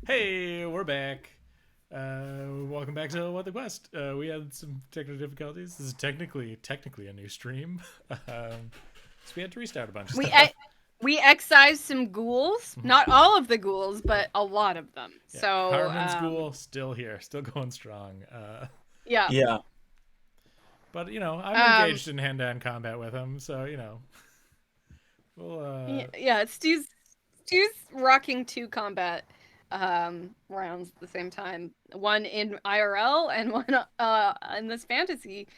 Hey, we're back. Welcome back to What the Quest. We had some technical difficulties. This is technically a new stream. So we had to restart a bunch of We stuff. we excised some ghouls. Not all of the ghouls, but a lot of them. Yeah, So Carmen's ghoul still here, still going strong. yeah. Yeah. But I'm Um, engaged in hand-to-hand combat with him, so we'll. yeah. Stu's rocking two combat rounds at the same time. One in IRL and one in this fantasy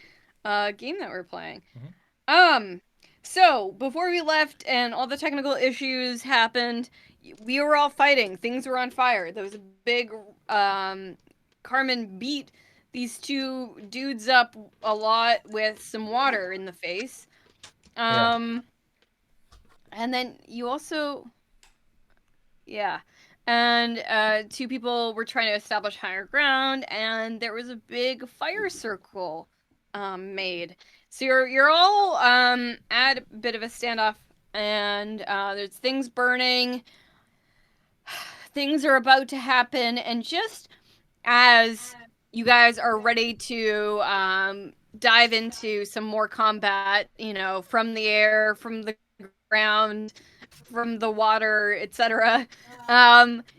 game that we're playing. Mhm. Um, so before we left and all the technical issues happened, we were all fighting. Things were on fire. There was a big Carmen beat these two dudes up a lot with some water in the face. Yeah. And then you also yeah. And two people were trying to establish higher ground, and there was a big fire circle made. So you're all at a bit of a standoff, and there's things burning. Things are about to happen, and just as you guys are ready to dive into some more combat, from the air, from the ground, from the water, etc.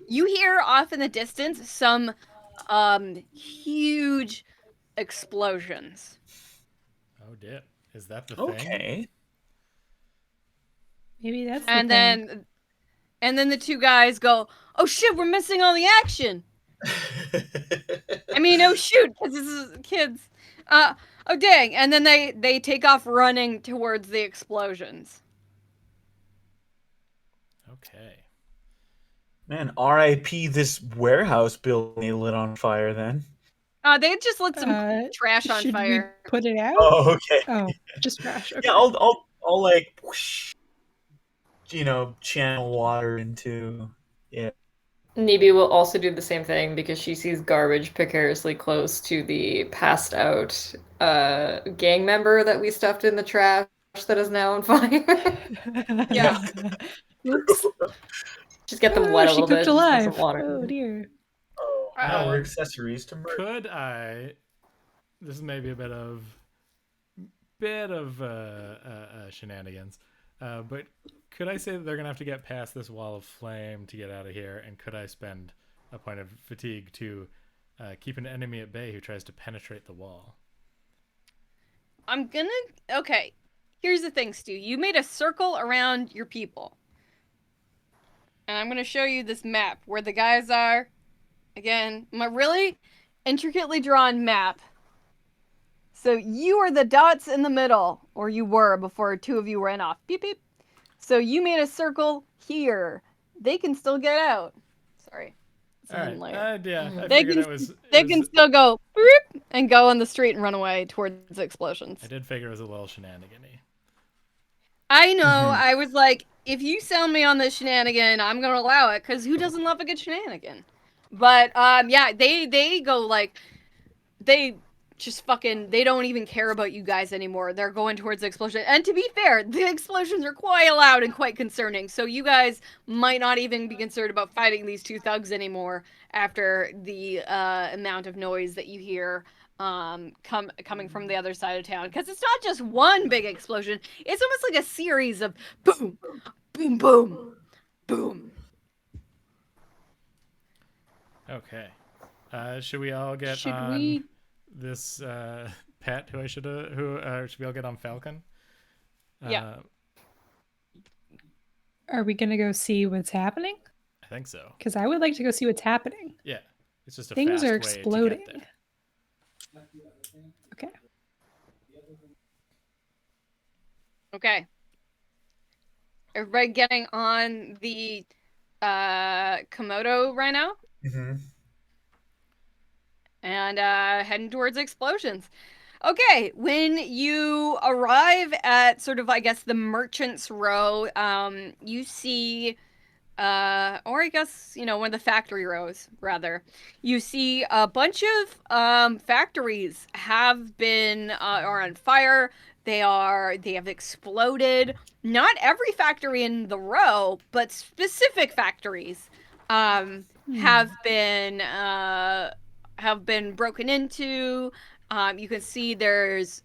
You hear off in the distance some huge explosions. Oh, dip. Is that the thing? Okay. Maybe that's the And thing. then the two guys go, "Oh shit, we're missing all the action." I mean, oh shoot, because this is kids. Oh dang! And then they take off running towards the explosions. Okay. Man, R.I.P. this warehouse building lit on fire then. They just lit some trash on Should fire. we put it out? Oh, okay. Oh, just trash. Okay. Yeah, I'll like whoosh, channel water into it. Nebi will also do the same thing because she sees garbage precariously close to the passed out gang member that we stuffed in the trash that is now on fire. Yeah. Oops. Just get them wet a she little cooked bit. Just put alive. some water. Oh dear. Oh, now we're accessories to murder. Could I? This is maybe a bit of shenanigans, but could I say that they're gonna have to get past this wall of flame to get out of here? And could I spend a point of fatigue to keep an enemy at bay who tries to penetrate the wall? Okay. Here's the thing, Stu. You made a circle around your people. And I'm gonna show you this map where the guys are. Again, my really intricately drawn map. So you are the dots in the middle, or you were before two of you ran off. Beep beep. So you made a circle here. They can still get out. Sorry. All right. Yeah. I They figured can, it was. they can still go boop, and go on the street and run away towards the explosions. I did figure it was a little shenanigan-y. I know. I was like, if you sell me on this shenanigan, I'm gonna allow it, because who doesn't love a good shenanigan? But yeah, they go like, they just fucking, they don't even care about you guys anymore. They're going towards the explosion. And to be fair, the explosions are quite loud and quite concerning. So you guys might not even be concerned about fighting these two thugs anymore after the amount of noise that you hear coming from the other side of town. Because it's not just one big explosion. It's almost like a series of boom, boom, boom, boom. Okay. Should we all get Should on we- this pet? Should we all get on Falcon? Yeah. Are we gonna go see what's happening? I think so. Because I would like to go see what's happening. Yeah. It's just a Things fast are way exploding. to get there. Okay. Okay. Everybody getting on the Komodo right now? Mm-hmm. And heading towards explosions. Okay, when you arrive at sort of, I guess, the Merchant's Row, you see, or I guess, one of the factory rows, rather. You see a bunch of factories have been, are on fire. They have exploded. Not every factory in the row, but specific factories have been broken into. You can see there's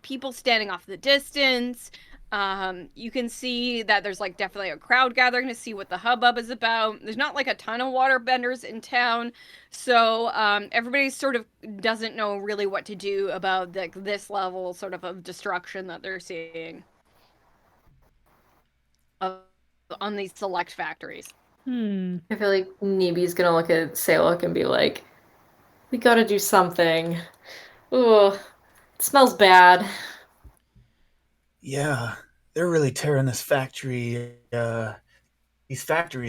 people standing off the distance. You can see that there's like definitely a crowd gathering to see what the hubbub is about. There's not like a ton of waterbenders in town, so everybody sort of doesn't know really what to do about like this level sort of destruction that they're seeing on these select factories. Hmm. I feel like Neeby's gonna look at Salok and be like, "We gotta do something. Ugh, it smells bad." Yeah, they're really tearing these factories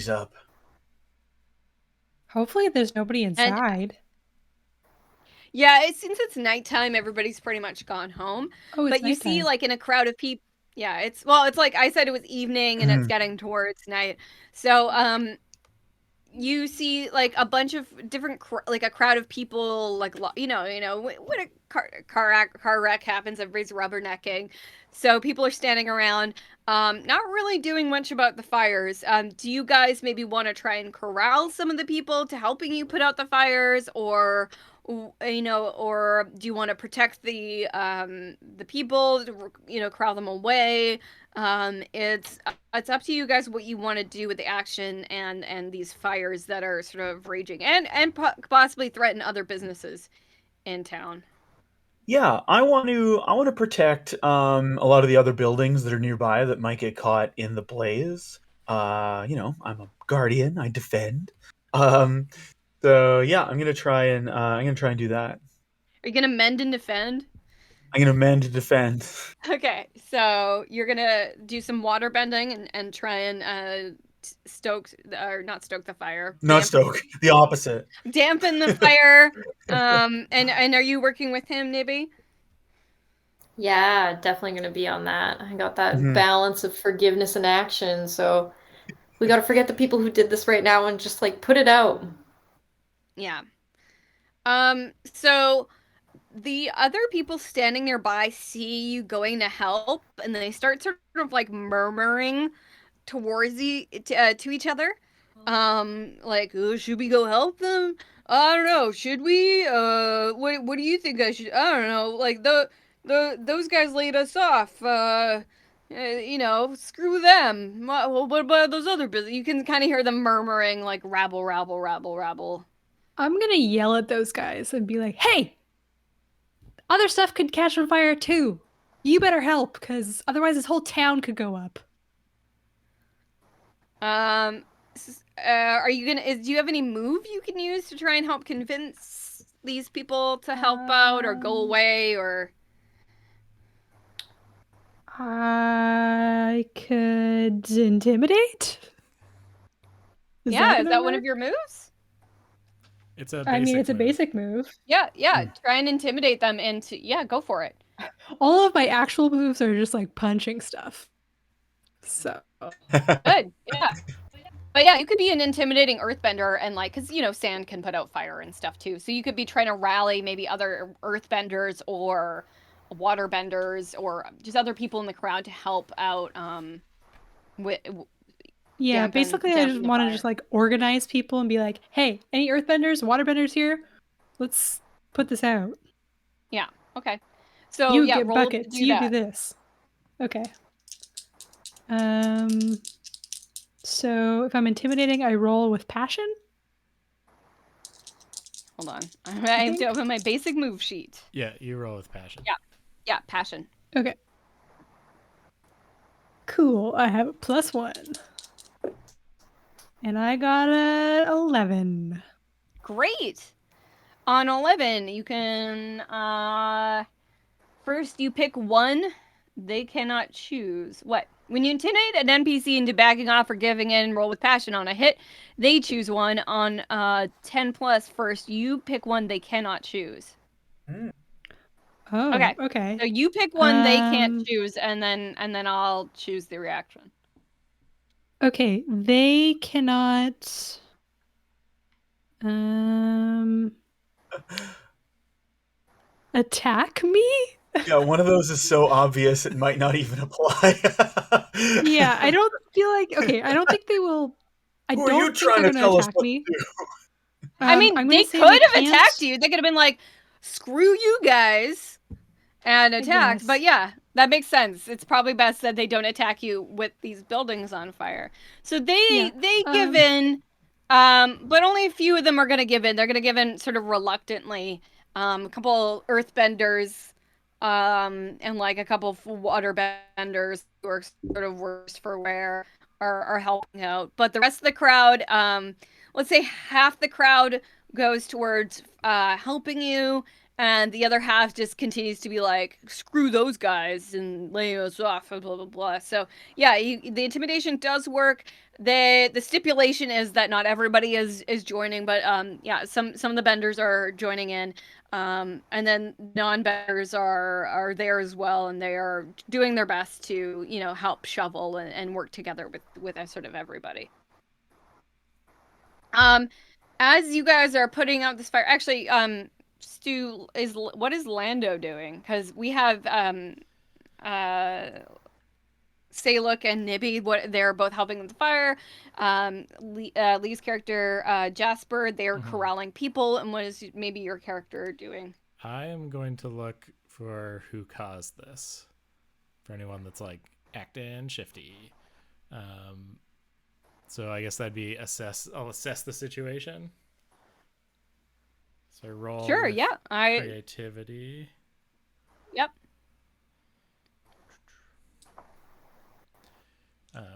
up. Hopefully, there's nobody inside. Yeah, since it's nighttime, everybody's pretty much gone home. Oh, it's But you see, nighttime. like in a crowd of people, yeah, it's like I said, it was evening and it's getting towards night. So, you see like a bunch of different like a crowd of people, like when a car wreck happens, everybody's rubbernecking. So people are standing around, not really doing much about the fires. Do you guys maybe want to try and corral some of the people to helping you put out the fires, or or do you want to protect the people, corral them away? It's up to you guys what you want to do with the action and these fires that are sort of raging and possibly threaten other businesses in town. Yeah, I want to protect a lot of the other buildings that are nearby that might get caught in the blaze. I'm a guardian. I defend. Um, so yeah, I'm gonna try and do that. Are you gonna mend and defend? I'm gonna mend to defend. Okay, so you're gonna do some water bending and try and not stoke the fire, Not stoke. The opposite. dampen the fire. And are you working with him, Nibby? Yeah, definitely gonna be on that. I got that Mhm. balance of forgiveness and action, so we gotta forget the people who did this right now and just like put it out. Yeah. So the other people standing nearby see you going to help, and they start sort of like murmuring towards to each other. Like, oh, should we go help them? I don't know. Should we? What do you think I should? I don't know. Like those guys laid us off. Screw them. What about those other business? You can kind of hear them murmuring like rabble, rabble, rabble, rabble. I'm gonna yell at those guys and be like, "Hey, other stuff could catch on fire too. You better help, because otherwise this whole town could go up." Are you gonna? Do you have any move you can use to try and help convince these people to help out or go away or? I could intimidate. Is That one of your moves? It's a I mean, it's a move. basic move. Yeah. Try and intimidate them into. Yeah, go for it. All of my actual moves are just like punching stuff. So Good. Yeah. But yeah, you could be an intimidating earthbender and like, cause sand can put out fire and stuff too. So you could be trying to rally maybe other earthbenders or waterbenders or just other people in the crowd to help out. yeah, basically I just dampen the want to fire. just like organize people and be like, "Hey, any earthbenders, waterbenders here? Let's put this out. Yeah. Okay. So You yeah, get roll buckets. to do You that. do this." Okay. So if I'm intimidating, I roll with passion. Hold on. I have to open my basic move sheet. Yeah, you roll with passion. Yeah, passion. Okay. Cool. I have a +1. And I got a 11. Great. On 11, you can first you pick one they cannot choose. What? When you intimidate an NPC into backing off or giving in, roll with passion on a hit, they choose one. On 10 plus first, you pick one they cannot choose. Oh, Okay. okay. So you pick one they can't choose, and then I'll choose the reaction. Okay, they cannot attack me? Yeah, one of those is so obvious it might not even apply. Yeah, I don't feel like I don't think they will I Who are don't you think trying they're to gonna tell us attack what me. to do? I mean, I'm they gonna say could have can't- attacked you. They could have been like, "Screw you guys," and attacked. guess. But yeah, that makes sense. It's probably best that they don't attack you with these buildings on fire. So they give in, but only a few of them are going to give in. They're going to give in sort of reluctantly. A couple earthbenders, and like a couple of waterbenders who are sort of worse for wear are helping out. But the rest of the crowd, let's say half the crowd goes towards helping you, and the other half just continues to be like, screw those guys and lay us off, and blah blah blah. So yeah, the intimidation does work. The stipulation is that not everybody is joining, but yeah, some of the benders are joining in, and then non-benders are there as well, and they are doing their best to help shovel and work together with sort of everybody. As you guys are putting out this fire, actually, Stu, what is Lando doing? Because we have Saluk and Nibby. They're both helping with the fire. Lee's character Jasper, they're corralling people. And what is maybe your character doing? I am going to look for who caused this. For anyone that's like acting shifty. So I guess that'd be I'll assess the situation. So I roll. Sure. Yeah. Creativity. Yep.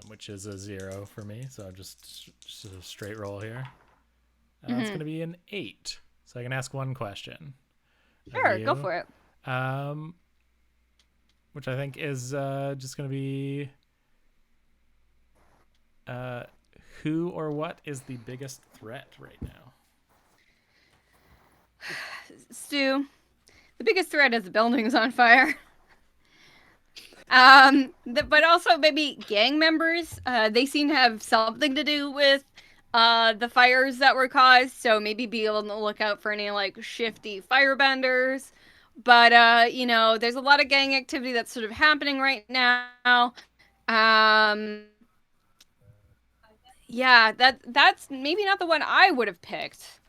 Which is a 0 for me. So just a straight roll here. It's going to be an 8. So I can ask one question. Sure. Go for it. Which I think is just going to be who or what is the biggest threat right now? Stu, the biggest threat is the buildings on fire. But also maybe gang members. They seem to have something to do with the fires that were caused. So maybe be on the lookout for any like shifty firebenders. But there's a lot of gang activity that's sort of happening right now. Yeah, that's maybe not the one I would have picked.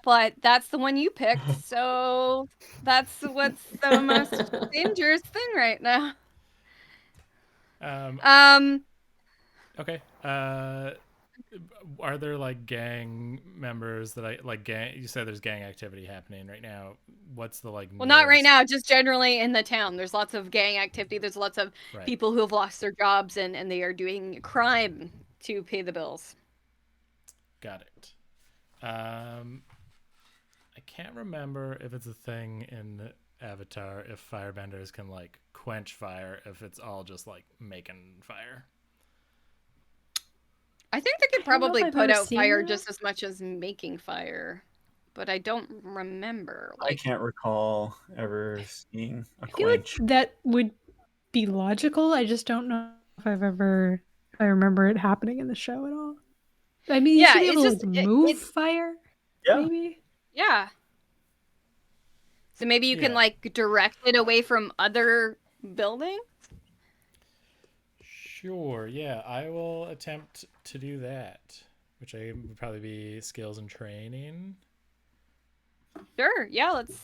But that's the one you picked, so that's what's the most dangerous thing right now. Okay. Are there like gang members that I like? Gang? You said there's gang activity happening right now. What's the like? Well, not right now. Just generally in the town, there's lots of gang activity. There's lots of people who have lost their jobs and they are doing crime to pay the bills. Got it. I can't remember if it's a thing in Avatar if firebenders can like quench fire if it's all just like making fire. I think they could probably put out fire that. just as much as making fire, but I don't remember. I can't recall ever seeing a quench. That would be logical. I just don't know if I remember it happening in the show at all. I mean, you should be able to move fire. Yeah. Maybe. Yeah. So maybe you can like direct it away from other buildings? Sure, yeah. I will attempt to do that, which I would probably be skills and training. Sure, yeah, let's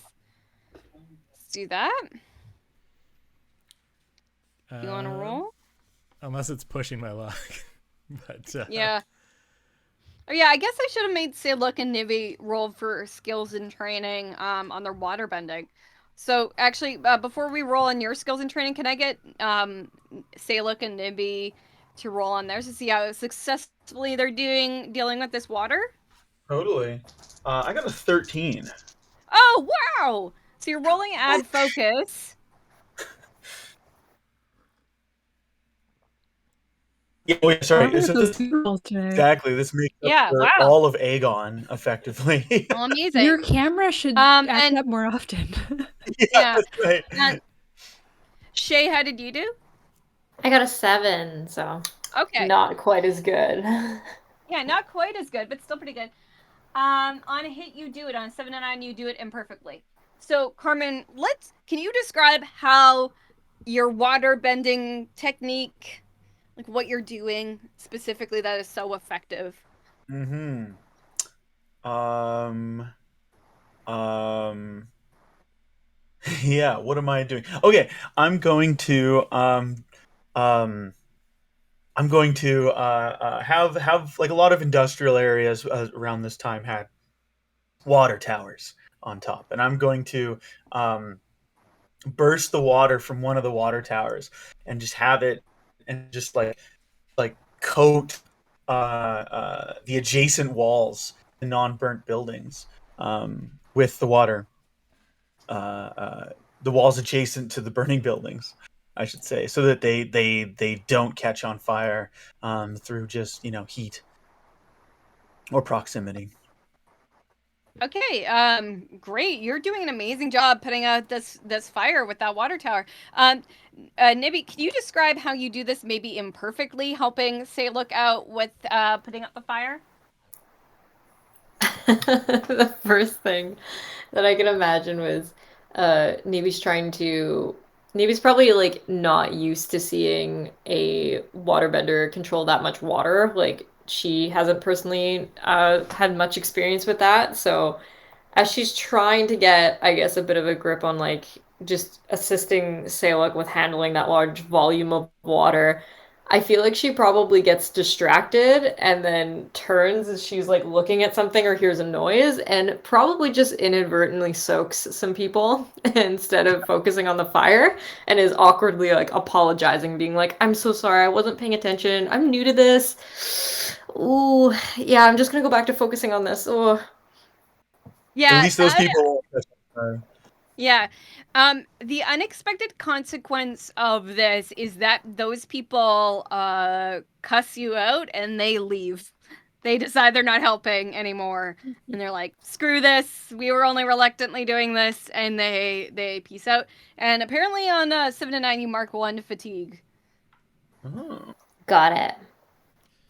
do that. You want to roll? Unless it's pushing my luck. But yeah. Oh yeah, I guess I should have made Saluk and Nivi roll for skills and training on their water bending. So actually, before we roll on your skills and training, can I get Saluk and Nivi to roll on theirs to see how successfully they're dealing with this water? Totally. I got a 13. Oh wow! So you're rolling add focus. Yeah, wait, sorry. So exactly. This makes up for all of Aegon, effectively. Oh, amazing. Your camera should act up more often. Yeah. That's right. Shay, how did you do? I got a 7, so okay, not quite as good. Yeah, not quite as good, but still pretty good. On a hit, you do it. On a 7 and 9, you do it imperfectly. So, Carmen, can you describe how your water bending technique Like what you're doing specifically that is so effective. Mm-hmm. Um. Um. Yeah. What am I doing? Okay. Um. I'm going to have like a lot of industrial areas around this time had water towers on top, and I'm going to um burst the water from one of the water towers and just have it and just like coat the adjacent walls, the non-burnt buildings, with the water, uh, uh, the walls adjacent to the burning buildings, I should say, so that they don't catch on fire through just heat or proximity. Okay, great. You're doing an amazing job putting out this fire with that water tower. Nibby, can you describe how you do this maybe imperfectly, helping Say Look out with putting out the fire? The first thing that I can imagine was Navy's trying to. Navy's probably like not used to seeing a waterbender control that much water. Like she hasn't personally had much experience with that. So as she's trying to get, I guess, a bit of a grip on like just assisting Salak with handling that large volume of water, I feel like she probably gets distracted and then turns as she's like looking at something or hears a noise and probably just inadvertently soaks some people instead of focusing on the fire and is awkwardly like apologizing, being like, I'm so sorry, I wasn't paying attention. I'm new to this. Ooh, yeah, I'm just gonna go back to focusing on this. Oh. At Yeah, least those people. yeah. The unexpected consequence of this is that those people cuss you out and they leave. They decide they're not helping anymore, and they're like, "Screw this! We were only reluctantly doing this," and they peace out. And apparently, on 7 to 9, you mark 1 fatigue. Oh. Got it.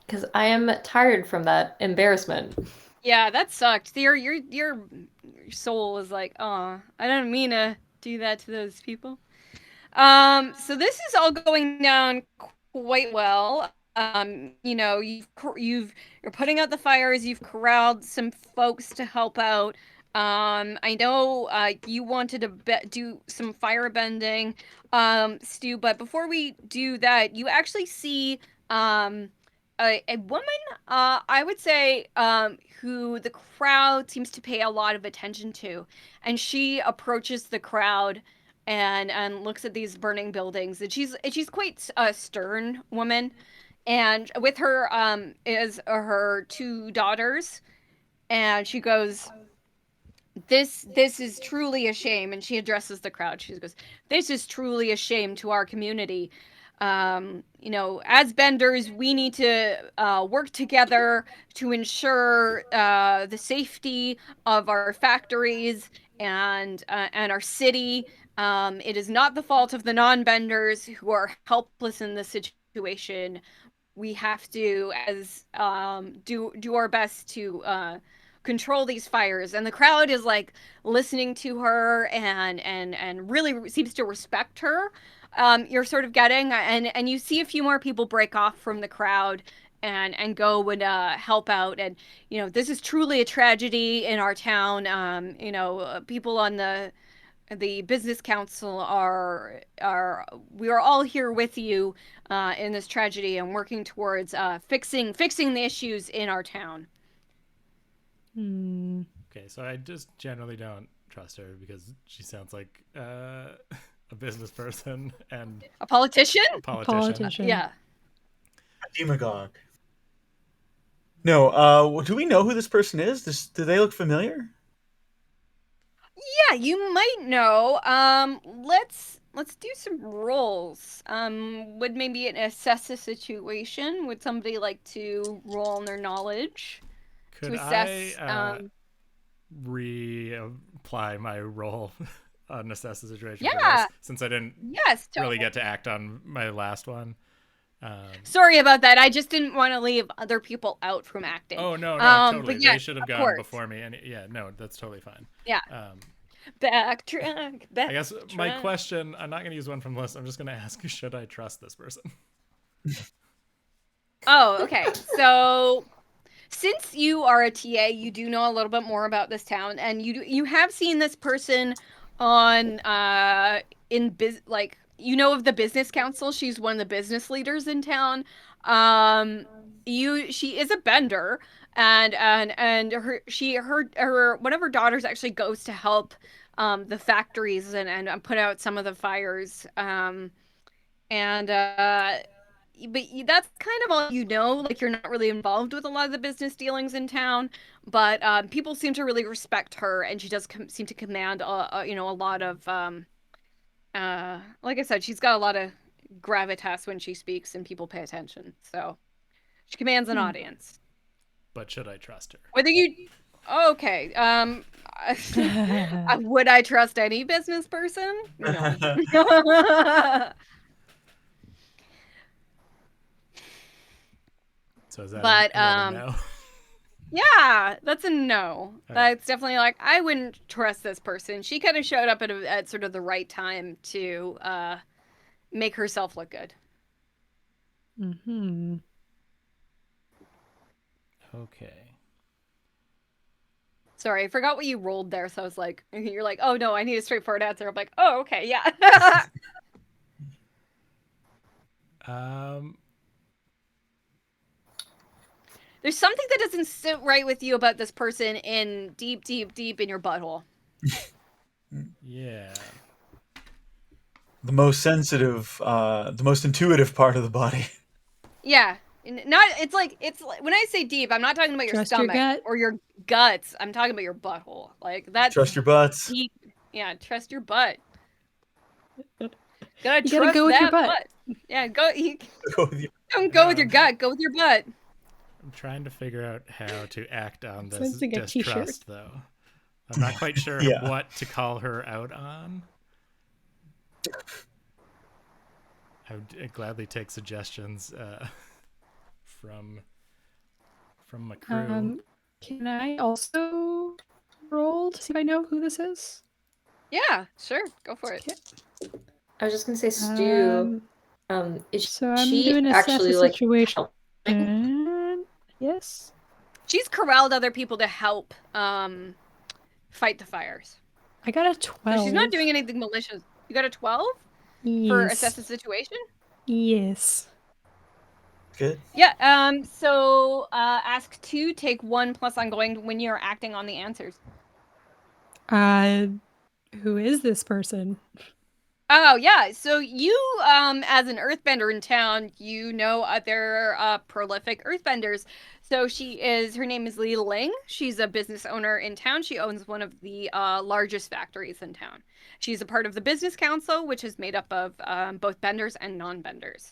Because I am tired from that embarrassment. Yeah, that sucked. Your soul is like, "Oh, I didn't mean to do that to those people." So this is all going down quite well. You're putting out the fires. You've corralled some folks to help out. I know you wanted to do some firebending, Stu. But before we do that, you actually see a woman. I would say who the crowd seems to pay a lot of attention to, and she approaches the crowd and looks at these burning buildings, and she's quite a stern woman, and with her is her 2 daughters, and she goes, this is truly a shame. And she addresses the crowd. She goes, this is truly a shame to our community. As benders, we need to work together to ensure the safety of our factories and our city. It is not the fault of the non-benders who are helpless in this situation. We have to do our best to control these fires. And the crowd is like listening to her and really seems to respect her. You're sort of getting, and you see a few more people break off from the crowd and go and help out. And this is truly a tragedy in our town. People on the business council are we are all here with you in this tragedy and working towards fixing the issues in our town. Okay, so I just generally don't trust her because she sounds like a business person and A politician? Politician. Yeah. A demagogue. No, do we know who this person is? Do they look familiar? Yeah, you might know. Let's do some rolls. Would maybe assess a situation? Would somebody like to roll on their knowledge to could assess? I reapply my role on assess the situation for Yeah. this since I didn't Yes. really get to act on my last one? Sorry about that. I just didn't want to leave other people out from acting. Oh no, totally. But yes, They should have of gone course. before me. And yeah, no, that's totally fine. Yeah. Backtrack. I guess my question, I'm not going to use one from the list. I'm just going to ask, should I trust this person? Oh, okay. So since you are a TA, you do know a little bit more about this town, and you have seen this person on like you know of the business council. She's one of the business leaders in town. Um, she is a bender, and her one of her daughters actually goes to help the factories and put out some of the fires. And but that's kind of all you know. Like you're not really involved with a lot of the business dealings in town, but people seem to really respect her, and she does seem to command, a lot of, like I said, she's got a lot of gravitas when she speaks, and people pay attention. So she commands an Hmm. audience. But should I trust her? Whether you, okay, would I trust any business person? No. So is that But is that a no? yeah, that's a no. All right. That's definitely like I wouldn't trust this person. She kind of showed up at sort of the right time to make herself look good. Hmm. Okay. Sorry, I forgot what you rolled there, so I was like, you're like, oh no, I need a straightforward answer. I'm like, oh okay, yeah. Um. There's something that doesn't sit right with you about this person in deep, deep, deep in your butthole. Yeah. The most sensitive, the most intuitive part of the body. Yeah. It's like when I say deep, I'm not talking about your Trust your stomach gut. or your guts. I'm talking about your butthole. Like that's Trust your butts. deep. Yeah, trust your butt. Gotta You gotta trust go with your that butt. Yeah, go. Go with your- Don't go with your gut. Go with your butt. I'm trying to figure out how to act on this Sounds like a t-shirt. distrust, though. I'm not quite sure Yeah. what to call her out on. I would gladly take suggestions from my crew. Can I also roll to see if I know who this is? Yeah, sure. Go for it. Okay. I was just gonna say, Stu. Is So I'm she doing assess actually the like situation. helping? Yes. She's corralled other people to help fight the fires. I got a So 12. she's not doing anything malicious. You got a 12 for assess the Yes. situation? Yes. Good. Yeah. So ask 2, take 1 plus ongoing when you're acting on the answers. Who is this person? Oh yeah, so you, as an earthbender in town, you know other prolific earthbenders. So her name is Li Ling. She's a business owner in town. She owns one of the largest factories in town. She's a part of the business council, which is made up of both benders and non-benders.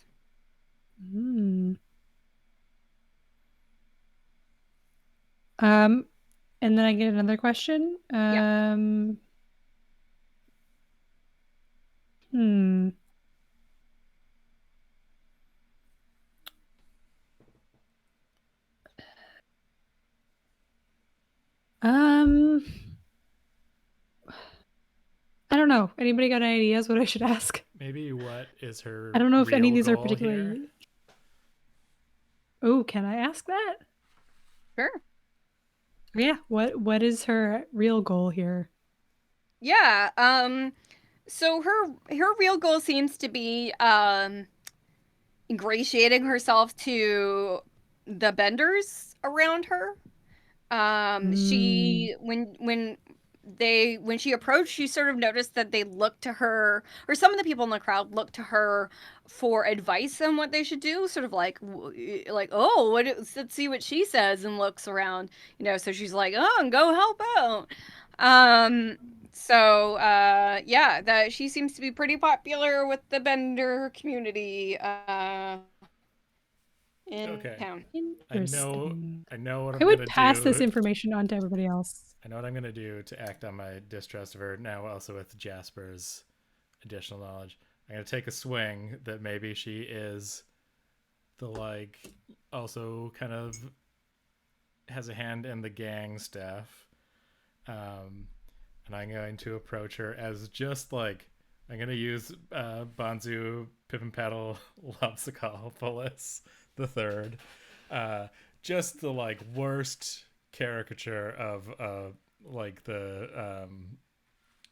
Hmm. And then I get another question. Yeah. Hmm. Um, I don't know. Anybody got any ideas what I should ask? Maybe what is her I don't know if any of real these are goal particularly. here? Oh, can I ask that? Sure. Yeah. What is her real goal here? Yeah. So her real goal seems to be ingratiating herself to the benders around her. Hmm. She when she approached, she sort of noticed that they looked to her, or some of the people in the crowd looked to her for advice on what they should do, sort of like, oh, let's see what she says, and looks around, so she's like, oh, go help out. um yeah, that she seems to be pretty popular with the bender community in Okay. town. I know what I'm I would gonna pass this do. information on to everybody else. I know what I'm gonna do to act on my distrust of her now, also with Jasper's additional knowledge. I'm gonna take a swing that maybe she is also kind of has a hand in the gang stuff. And I'm going to approach her as just I'm gonna use Banzu Pip and Paddle Lobsicle Polis the third. Just the like worst caricature of like the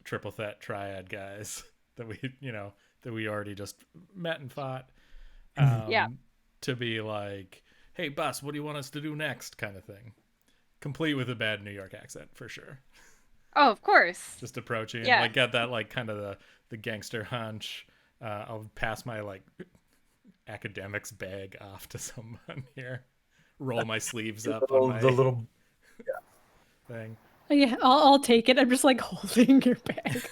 triple threat triad guys that we already just met and fought. Yeah. To be like, hey boss, what do you want us to do next, kind of thing. Complete with a bad New York accent for sure. Oh, of course. Just approaching and Yeah. like get that like kind of the gangster hunch. I'll pass my like academics bag off to someone here. Roll my sleeves up on my The little thing. Yeah, I'll take it. I'm just like holding your bag.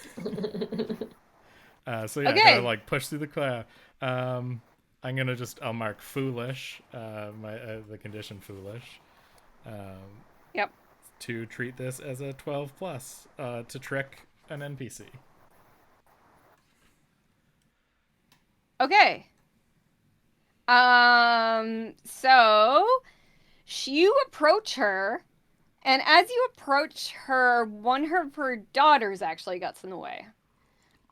So yeah, I Okay. gotta like push through the cloud. I'll mark foolish, the condition foolish. Yep. To treat this as a 12 plus, to trick an NPC. Okay. So you approach her, and as you approach her, one of her daughters actually gets in the way.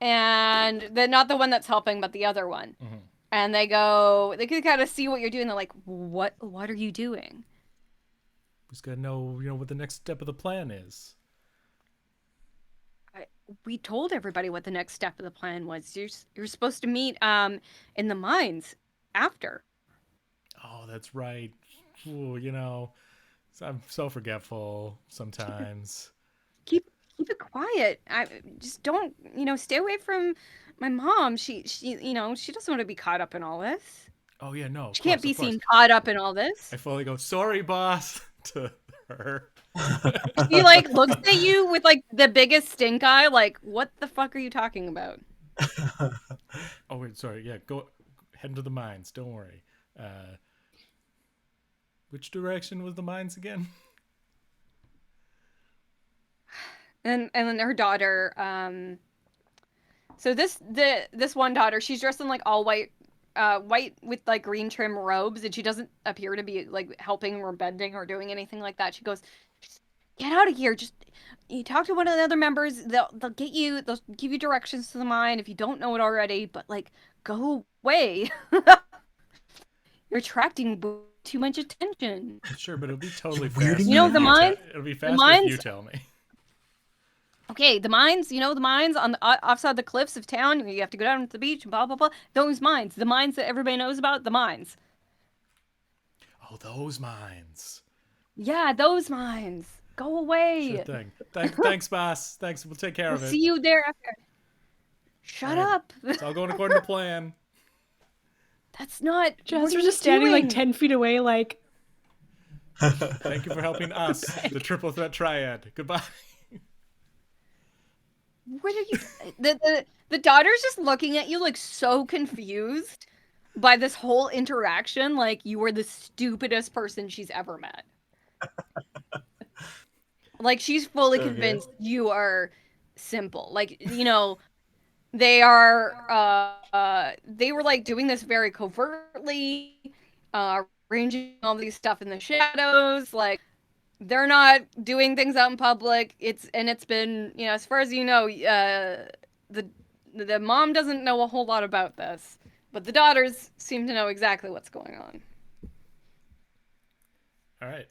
And not the one that's helping, but the other one. Mm-hmm. And they can kind of see what you're doing. They're like, what are you doing? Just gotta know, what the next step of the plan is. We told everybody what the next step of the plan was. You're supposed to meet in the mines after. Oh, that's right. Ooh, I'm so forgetful sometimes. Keep it quiet. I just don't, stay away from my mom. She she doesn't want to be caught up in all this. Oh yeah, no. She can't be Of course. seen caught up in all this. I fully go, sorry, boss, to her. She like looks at you with like the biggest stink eye, like, what the fuck are you talking about? Oh wait, sorry. Yeah, go head into the mines. Don't worry. Which direction was the mines again? And then her daughter, so this one daughter, she's dressed in like all white, white with like green trim robes, and she doesn't appear to be like helping or bending or doing anything like that. She goes, "Get out of here! Just you talk to one of the other members. They'll give you directions to the mine if you don't know it already. But like, go away. You're attracting too much attention." Sure, but it'll be totally You're weirding fast. me out. The mines. It'll be faster if mines- you tell me. Okay, the mines, the mines on the offside the cliffs of town. You have to go down to the beach, blah, blah, blah. Those mines, the mines that everybody knows about, the mines. Oh, those mines. Yeah, those mines. Go away. Sure thing. Thanks, boss. Thanks. We'll take care We'll of it. see you there after. Shut All right. up. It's all going according to plan. That's not. Jasper's just standing like 10 feet away, like, Thank you for helping us, the triple threat triad. Goodbye. What are you? The daughter's just looking at you like so confused by this whole interaction. Like you were the stupidest person she's ever met. Like she's fully Okay. convinced you are simple. Like they were like doing this very covertly, arranging all these stuff in the shadows. Like they're not doing things out in public. It's been, as far as you know, the mom doesn't know a whole lot about this, but the daughters seem to know exactly what's going on. All right.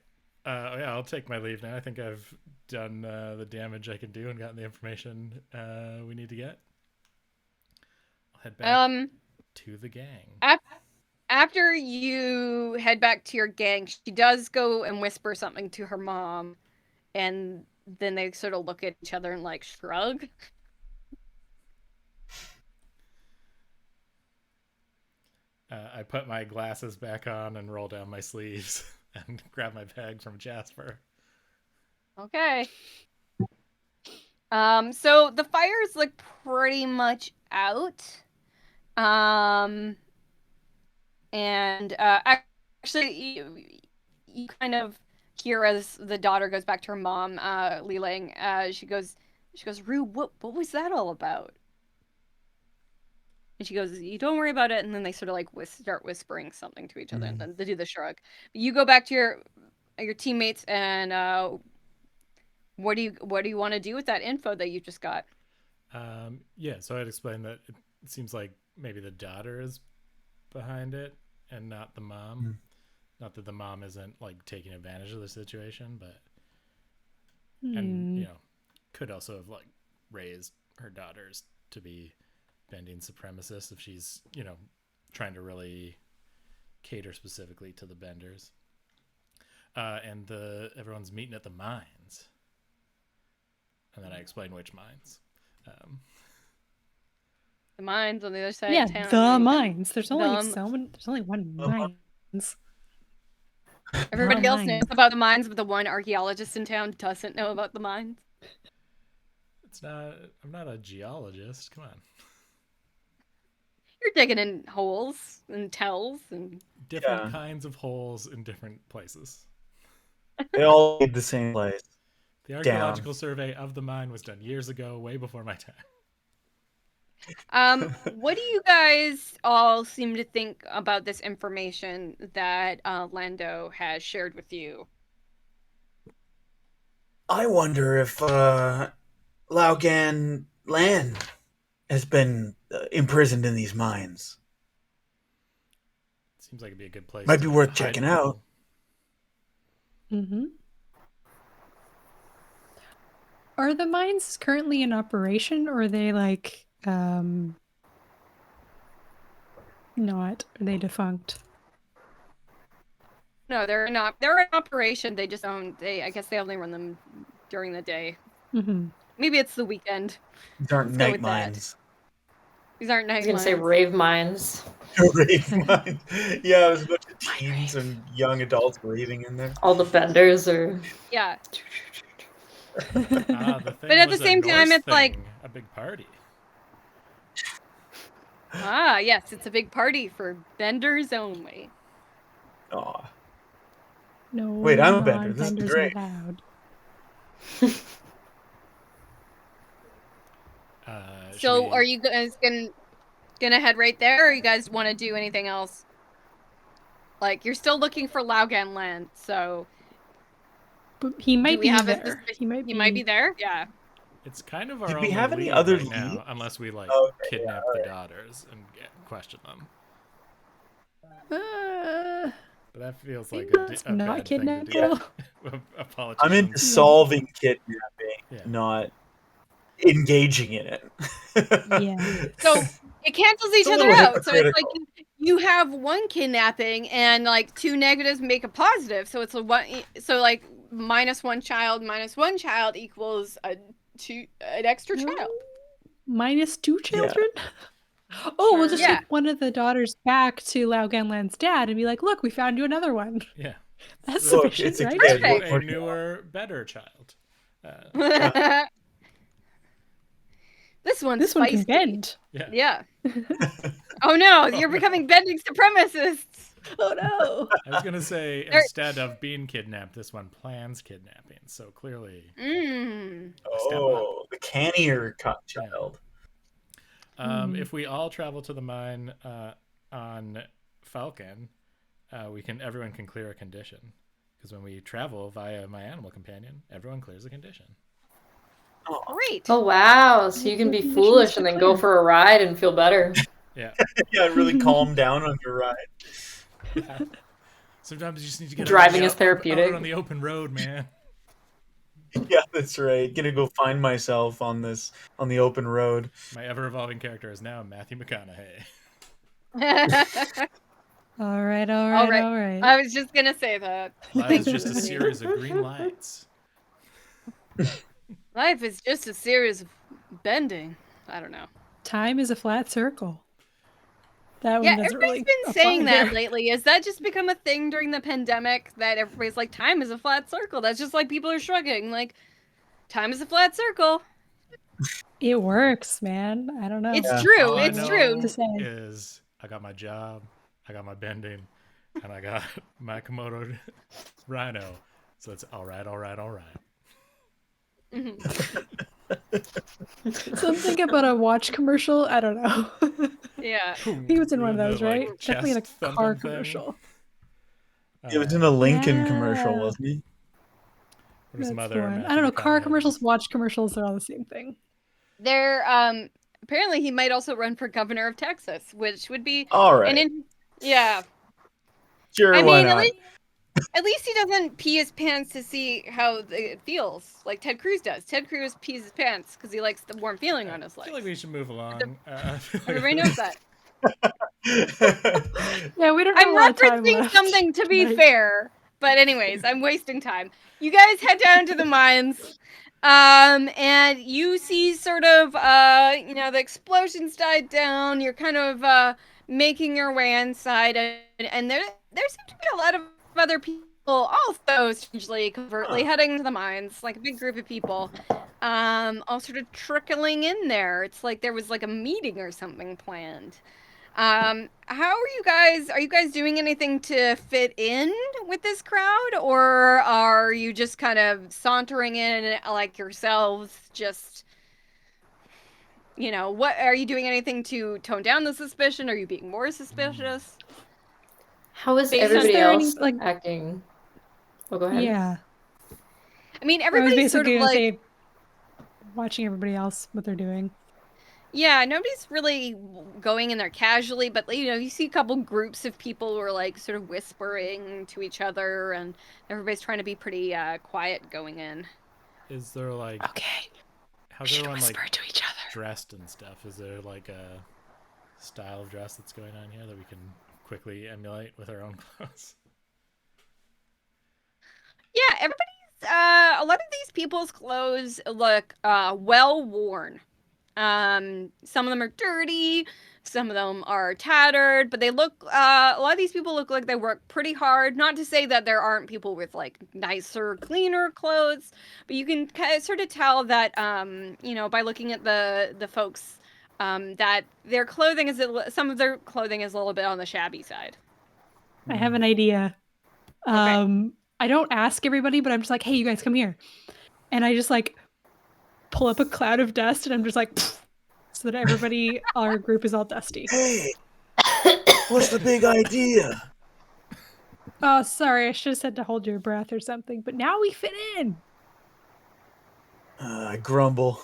Yeah, I'll take my leave now. I think I've done the damage I can do and gotten the information we need to get. I'll head back to the gang. After you head back to your gang, she does go and whisper something to her mom, and then they sort of look at each other and like shrug. I put my glasses back on and roll down my sleeves and grab my bag from Jasper. Okay. So the fire's like pretty much out. And actually, you kind of hear as the daughter goes back to her mom, Lilang. She goes, Rue, what was that all about? And she goes, you don't worry about it. And then they sort of like start whispering something to each other, and then they do the shrug. But you go back to your teammates, and what do you want to do with that info that you just got? Yeah, so I'd explain that it seems like maybe the daughter is behind it, and not the mom. Not that the mom isn't like taking advantage of the situation, but and you know, could also have like raised her daughters to be bending supremacists if she's, you know, trying to really cater specifically to the benders. And everyone's meeting at the mines. And then I explain which mines. The mines on the other side Yeah, of town. the mines. There's only The- there's only one mines. Everybody The else knows mines. about the mines, but the one archaeologist in town doesn't know about the mines. I'm not a geologist. Come on. You're digging in holes and tells and Different kinds of holes in different places. They all lead the same place. The archaeological survey of the mine was done years ago, way before my time. what do you guys all seem to think about this information that Lando has shared with you? I wonder if Laogan Lan has been imprisoned in these mines. Seems like it'd be a good place. Might be worth hide checking people. out. Mm-hmm. Are the mines currently in operation, or are they like not? Are they defunct? No, they're not. They're in operation. They just don't. I guess they only run them during the day. Mm-hmm. Maybe it's the weekend. These aren't Let's go night with that. mines. These aren't I night was gonna mines. say rave mines. Rave mines. Yeah, there's a bunch of teens and young adults raving in there. All the benders are. Yeah. The thing But at the was a same time, Norse it's like- thing, a big party. Yes, it's a big party for benders only. Aw. No. Wait, I'm a bender. This is non-benders great. allowed. So, are you guys gonna head right there, or you guys want to do anything else? Like, you're still looking for Laogan land, so But he might we be have a there. specific- He might he might be there. Yeah. It's kind of our Did only we have any lead other right now, leads? unless we like Okay, kidnap yeah, the daughters and question them. But that feels like Let's a not bad thing kidnap to do. them. A politician. I'm into solving kidnapping, Yeah. not engaging in it. Yeah. So it cancels each It's a other little out. So it's like hypocritical. you have one kidnapping, and like two negatives make a positive. So it's a one. So like minus one child equals an extra child. Minus 2 Yeah. children? Oh, we'll just Yeah. take one of the daughters back to Laoganland's dad and be like, look, we found you another one. Yeah. That's Look, sufficient, it's a right? kid. Perfect. A newer, better child. This one's This one can spicy. bend. Yeah. Yeah. Oh no, you're becoming bending supremacists. Oh no. I was gonna say There- instead of being kidnapped, this one plans kidnapping. So clearly, Oh, the cannier child. if we all travel to the mine on Falcon, everyone can clear a condition. Because when we travel via my animal companion, everyone clears a condition. Great. Oh wow! So you can be Conditions foolish to and then clear. go for a ride and feel better. Yeah. Yeah, really calm down on your ride. Sometimes you just need to get Driving out is therapeutic. out on the open road, man. Yeah, that's right. Gonna go find myself on the open road. My ever-evolving character is now Matthew McConaughey. All right. I was just gonna say that. Life is just a series of green lights. Life is just a series of bending. I don't know. Time is a flat circle. That Yeah, one doesn't everybody's really been saying apply that here. lately. Has that just become a thing during the pandemic that everybody's like, time is a flat circle? That's just like people are shrugging. Like, time is a flat circle. It works, man. I don't know. It's Yeah. true. All I It's know true. To say. is I got my job, I got my bending, and I got my Komodo rhino. So it's all right. Something about a watch commercial. I don't know. Yeah. He was in one of The, those, like, right? Definitely in a chest thumping car thing. commercial. It was in a Lincoln Yeah. commercial, wasn't he? There's some That's other the one. I Matthew don't know. Car McConaughey. commercials, watch commercials, they're all the same thing. They're apparently he might also run for governor of Texas, which would be All right. yeah. Sure, I why mean, not? at least he doesn't pee his pants to see how it feels, like Ted Cruz does. Ted Cruz pees his pants because he likes the warm feeling on his I legs. feel like we should move along. Everybody knows that. Yeah, we don't have I'm a lot of time referencing left. something to be tonight. fair, but anyways, I'm wasting time. You guys head down to the mines, and you see sort of, the explosions died down. You're kind of making your way inside, and there seem to be a lot of other people also strangely covertly heading to the mines, like a big group of people, all sort of trickling in there. It's like there was like a meeting or something planned. How are you guys? Are you guys doing anything to fit in with this crowd, or are you just kind of sauntering in like yourselves? Just, what are you doing? Anything to tone down the suspicion? Are you being more suspicious? How is Based on- everybody there any, else like- acting? Oh, go ahead. Yeah. I mean, I was everybody's sort basically of gonna like, say, watching everybody else, what they're doing. yeah, nobody's really going in there casually, but you see a couple groups of people who are like sort of whispering to each other, and everybody's trying to be pretty quiet going in. Is there like Okay. how's We should everyone whisper like to each other. dressed and stuff? Is there like a style of dress that's going on here that we can quickly emulate with our own clothes? Yeah, everybody's a lot of these people's clothes look well worn. Some of them are dirty, some of them are tattered, but they look a lot of these people look like they work pretty hard. Not to say that there aren't people with like nicer, cleaner clothes, but you can sort of tell that by looking at the folks that their clothing is some of their clothing is a little bit on the shabby side. I have an idea. Okay. I don't ask everybody, but I'm just like, hey, you guys come here. And I just like pull up a cloud of dust and I'm just like, pfft, so that everybody, our group is all dusty. Hey, what's the big idea? Oh, sorry, I should have said to hold your breath or something, but now we fit in. I grumble.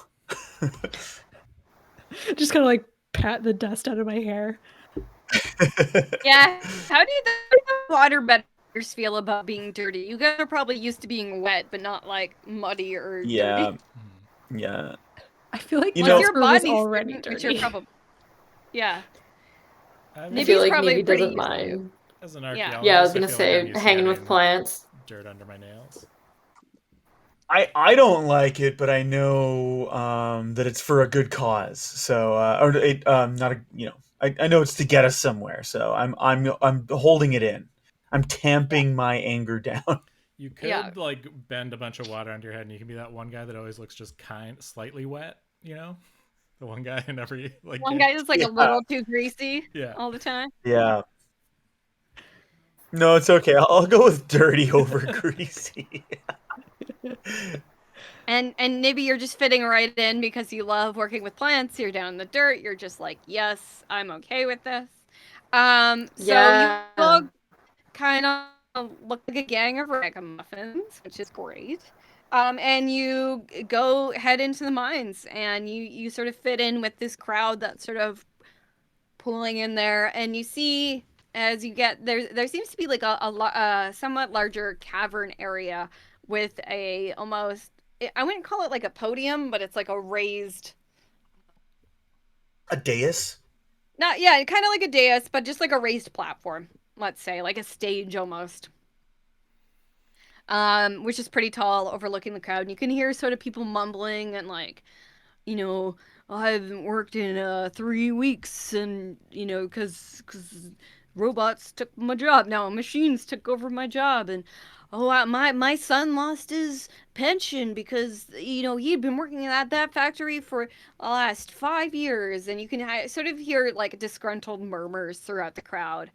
Just kind of like pat the dust out of my hair. Yeah. How do the waterbenders feel about being dirty? You guys are probably used to being wet, but not like muddy or Yeah, dirty. yeah. I feel like You Well, know- your Casper was body's already dirty, which dirty. you're probably. Yeah. I I mean, feel Nibby's like probably Navy pretty doesn't used to. mind. as an Yeah. archaeologist, Yeah, I was gonna feel like I'm say used to hanging with having plants. dirt under my nails. I don't like it, but I know that it's for a good cause. So or it not a I know it's to get us somewhere. So I'm holding it in. I'm tamping my anger down. You could Yeah. like bend a bunch of water under your head, and you can be that one guy that always looks just slightly wet. The one guy in every like One game. guy that's like Yeah. a little too greasy Yeah. all the time. Yeah. No, it's okay. I'll go with dirty over greasy. And Nibby, you're just fitting right in because you love working with plants. You're down in the dirt. You're just like, yes, I'm okay with this. So Yeah. you all kind of look like a gang of ragamuffins, which is great. And you head into the mines, and you sort of fit in with this crowd that's sort of pulling in there, and you see as you get there seems to be like a somewhat larger cavern area with I wouldn't call it like a podium, but it's like a raised, A dais? not yeah, kind of like a dais, but just like a raised platform, let's say, like a stage almost. Which is pretty tall, overlooking the crowd. And you can hear sort of people mumbling and like, I haven't worked in 3 weeks, and because robots took my job. No, machines took over my job, and my son lost his pension because he'd been working at that factory for the last 5 years, and you can sort of hear like disgruntled murmurs throughout the crowd,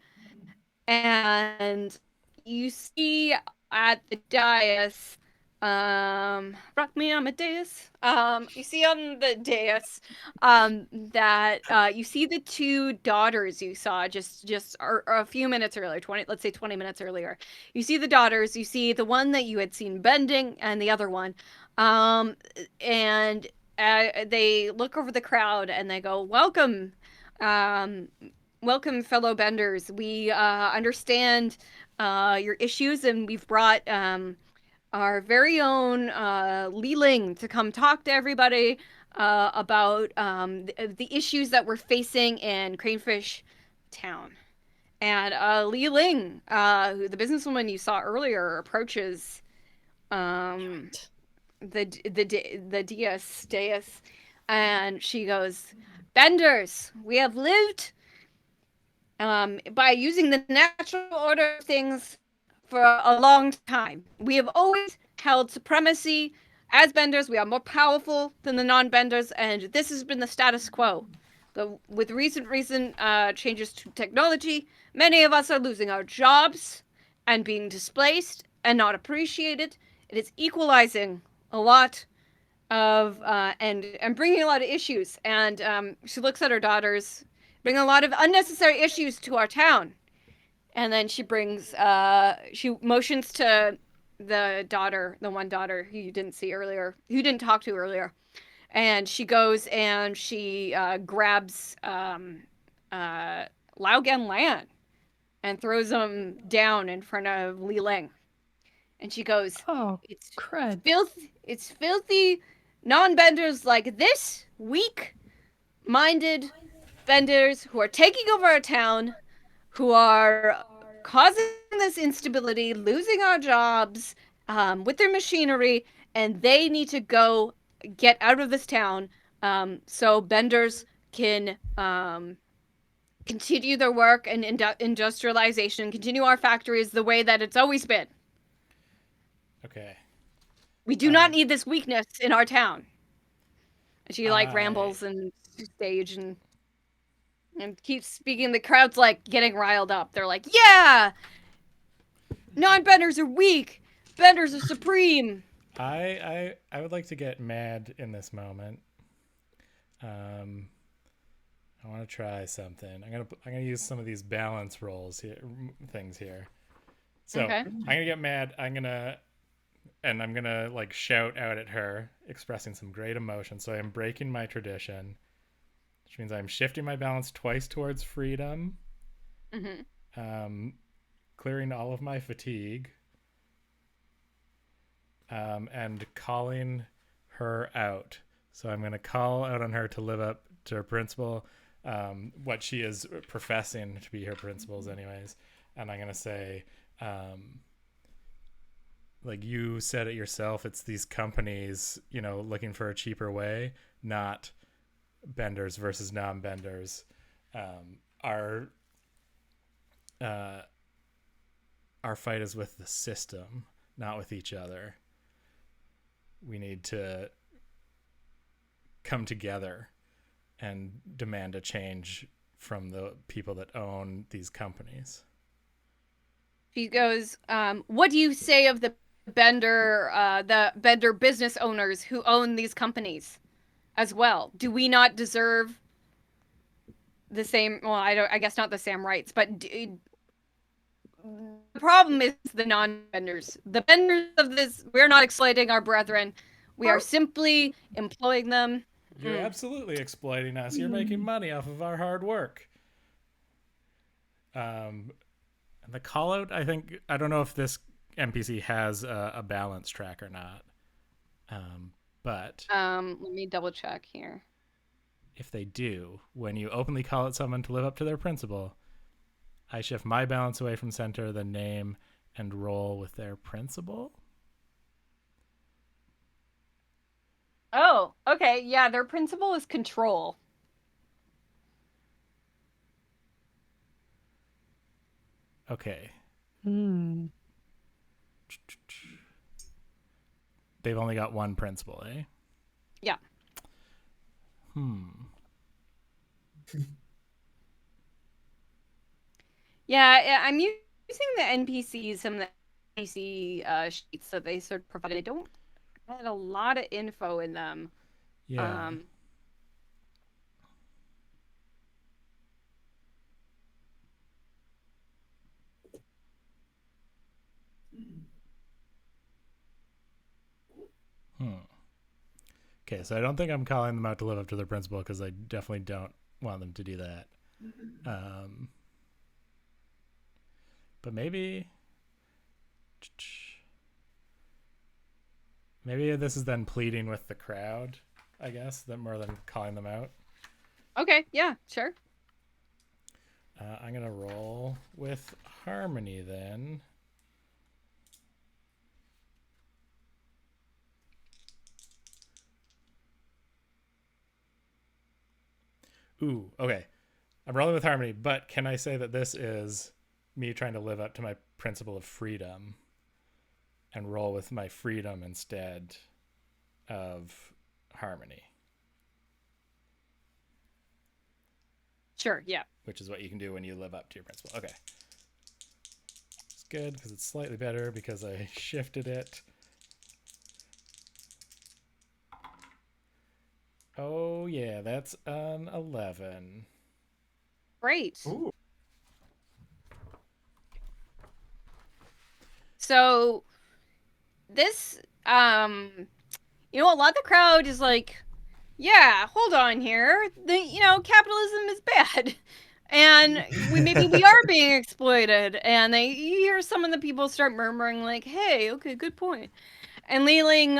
and you see at the dais, rock me Amadeus. You see on the dais, that you see the two daughters you saw just or a few minutes earlier, let's say 20 minutes earlier. You see the daughters. You see the one that you had seen bending, and the other one, and they look over the crowd and they go, "Welcome, welcome, fellow benders. We understand your issues, and we've brought our very own Li Ling to come talk to everybody about the issues that we're facing in Cranefish Town. And Li Ling, who the businesswoman you saw earlier, approaches the dais, and she goes, "Benders, we have lived by using the natural order of things for a long time. We have always held supremacy. As benders, we are more powerful than the non-benders, and this has been the status quo. With recent changes to technology, many of us are losing our jobs and being displaced and not appreciated. It is equalizing a lot of and bringing a lot of issues." And she looks at her daughters, bring a lot of unnecessary issues to our town. And then she motions to the one daughter who you didn't see earlier, who you didn't talk to earlier. And she goes and she grabs Lao Gan Lan and throws him down in front of Li Ling. And she goes, Oh, it's crud. It's filthy non-benders like this weak-minded benders who are taking over our town, who are causing this instability, losing our jobs with their machinery, and they need to go get out of this town so benders can continue their work and industrialization, continue our factories the way that it's always been. Okay. We do not need this weakness in our town. And she rambles and stage and keeps speaking. The crowd's like getting riled up. They're like, "Yeah, non-benders are weak. Benders are supreme." I would like to get mad in this moment. I want to try something. I'm gonna use some of these balance rolls here, things here. So Okay. I'm gonna get mad. I'm gonna like shout out at her, expressing some great emotion. So I'm breaking my tradition, which means I'm shifting my balance twice towards freedom, clearing all of my fatigue, and calling her out. So I'm going to call out on her to live up to her principle, what she is professing to be her principles anyways. And I'm going to say, like you said it yourself, it's these companies, looking for a cheaper way, not benders versus non-benders. Our fight is with the system, not with each other. We need to come together and demand a change from the people that own these companies. She goes, "What do you say of the bender business owners who own these companies as well? Do we not deserve the same? Well, I guess not the same rights, but the problem is the non-benders. The benders of this, we're not exploiting our brethren. We are simply employing them." You're absolutely exploiting us. You're making money off of our hard work. And the call out, I don't know if this NPC has a balance track or not. But let me double check here. If they do, when you openly call out someone to live up to their principle, I shift my balance away from center, then name and roll with their principle. Oh, okay. Yeah, their principle is control. Okay. They've only got one principle, eh? Yeah. Yeah, I'm using the NPCs, some of the NPC sheets that they sort of provided. I don't had a lot of info in them. Yeah. Okay, so I don't think I'm calling them out to live up to their principle because I definitely don't want them to do that. But maybe this is then pleading with the crowd, I guess, that more than calling them out. Okay, yeah, sure. I'm gonna roll with Harmony then. Ooh, okay. I'm rolling with Harmony, but can I say that this is me trying to live up to my principle of freedom and roll with my freedom instead of Harmony? Sure, yeah. Which is what you can do when you live up to your principle. Okay. It's good because it's slightly better because I shifted it. Oh, yeah, that's an 11. Great. Ooh. So this a lot of the crowd is like, yeah, hold on here. Capitalism is bad. And we are being exploited. And you hear some of the people start murmuring like, hey, okay, good point. And Leeling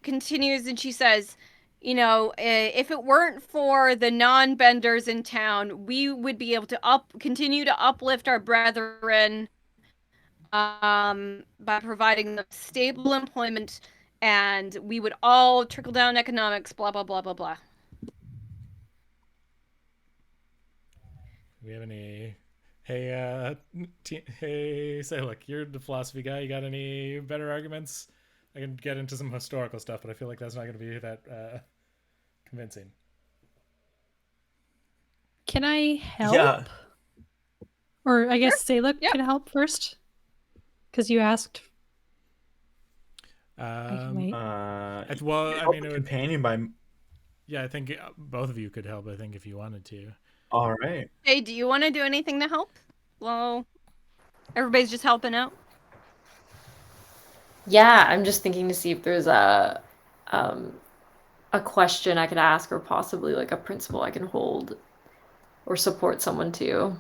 continues and she says, if it weren't for the non-benders in town, we would be able to continue to uplift our brethren by providing them stable employment, and we would all trickle down economics, blah, blah, blah, blah, blah. Do we have any... Hey, say, look, you're the philosophy guy. You got any better arguments? I can get into some historical stuff, but I feel like that's not going to be that convincing. Can I help? Yeah. Or I guess Saluk Yep. can help first? Because you asked. Well, I help mean, a it would, companion by. yeah, I think both of you could help. I think if you wanted to. All right. Hey, do you want to do anything to help? Well, everybody's just helping out. Yeah, I'm just thinking to see if there's a question I could ask, or possibly like a principle I can hold or support someone to.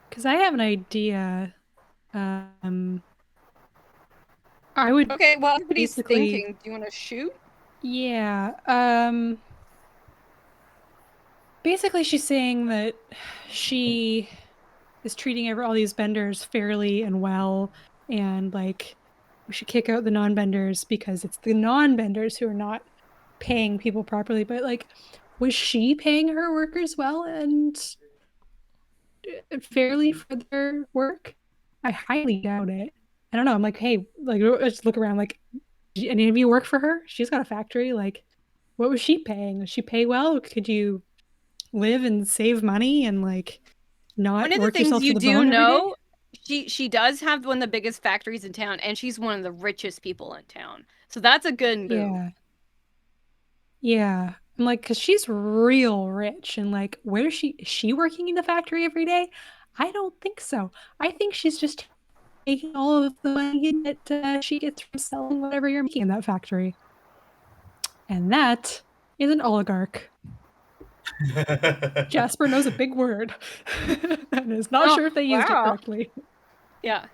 Because I have an idea. I would Okay, well, everybody's basically... thinking. Do you want to shoot? Yeah. Basically, she's saying that she is treating all these benders fairly and well, and like we should kick out the non-benders because it's the non-benders who are not paying people properly. But like, was she paying her workers well and fairly for their work? I highly doubt it. I don't know. I'm like, hey, like, let's look around. Like, do any of you work for her? She's got a factory. Like, what was she paying? Does she pay well? Could you live and save money and like not One of the work things yourself to you the do bone every day? know, she does have one of the biggest factories in town, and she's one of the richest people in town. So that's a good move. Yeah. Yeah. I'm like, because she's real rich. And like, where is she working in the factory every day? I don't think so. I think she's just taking all of the money that she gets from selling whatever you're making in that factory. And that is an oligarch. Jasper knows a big word and is not sure if they used it correctly. Yeah.